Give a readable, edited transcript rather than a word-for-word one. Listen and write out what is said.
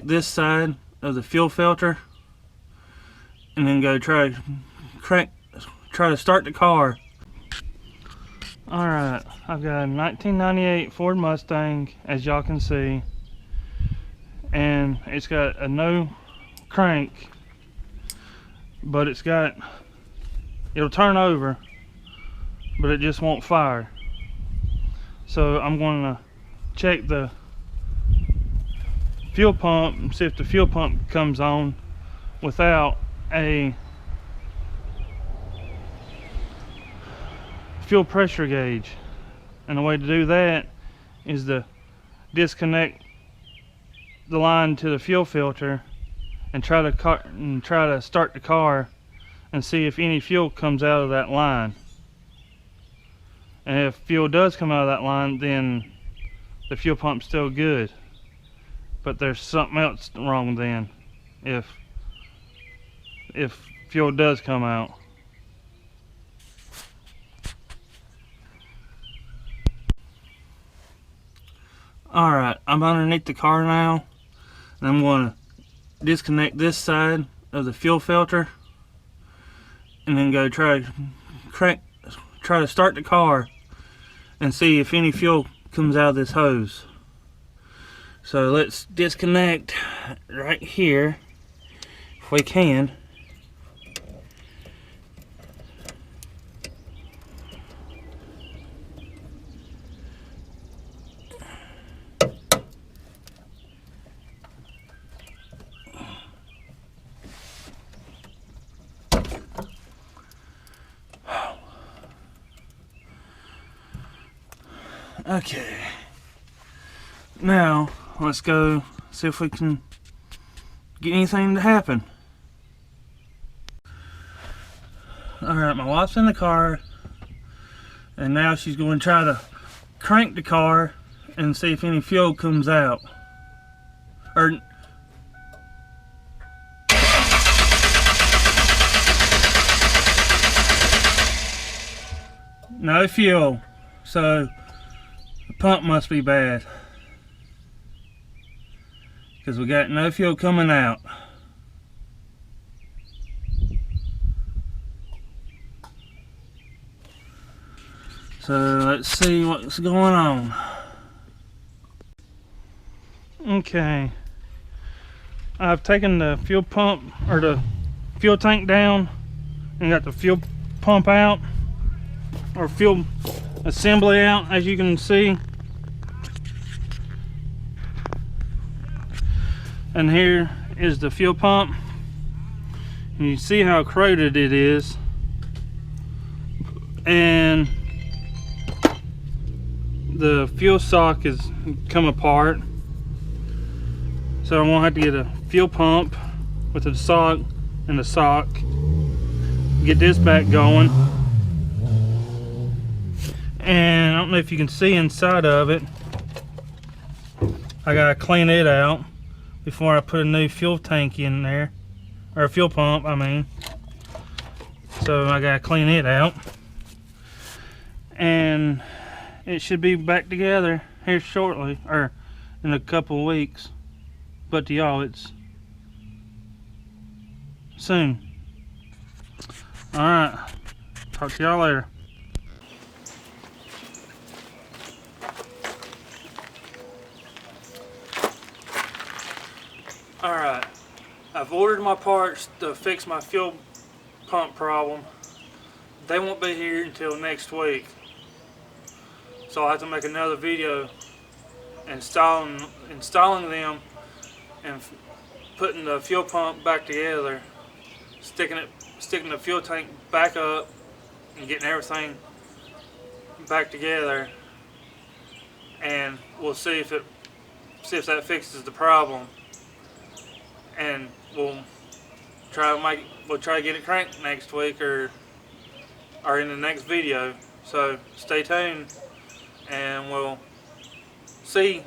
this side of the fuel filter and then go try to start the car. Alright, I've got a 1998 Ford Mustang, as y'all can see, and it's got a no crank, but it'll turn over, but it just won't fire. So I'm going to check the fuel pump and see if the fuel pump comes on without a fuel pressure gauge. And the way to do that is to disconnect the line to the fuel filter and try to start the car and see if any fuel comes out of that line. And if fuel does come out of that line, then the fuel pump's still good. But there's something else wrong then if fuel does come out. Alright, I'm underneath the car now, and I'm going to disconnect this side of the fuel filter and then go try to start the car and see if any fuel comes out of this hose. So let's disconnect right here if we can. Okay, now let's go see if we can get anything to happen. Alright, my wife's in the car, and now she's going to try to crank the car and see if any fuel comes out. No fuel, so the pump must be bad, because we got no fuel coming out. So let's see what's going on. Okay, I've taken the fuel pump or the fuel tank down and got the fuel pump out, or fuel assembly out, as you can see. And here is the fuel pump, and you see how corroded it is, and the fuel sock has come apart, so I'm gonna have to get a fuel pump with the sock and the sock, get this back going. And I don't know if you can see inside of it. I gotta clean it out before I put a new fuel tank in there, or a fuel pump, I mean. So I gotta clean it out, and it should be back together here shortly, or in a couple of weeks. But to y'all, it's soon. Alright, talk to y'all later. Alright, I've ordered my parts to fix my fuel pump problem. They won't be here until next week, so I'll have to make another video installing them and putting the fuel pump back together, sticking the fuel tank back up and getting everything back together, and we'll see if that fixes the problem. And we'll try to get it cranked next week or in the next video. So stay tuned, and we'll see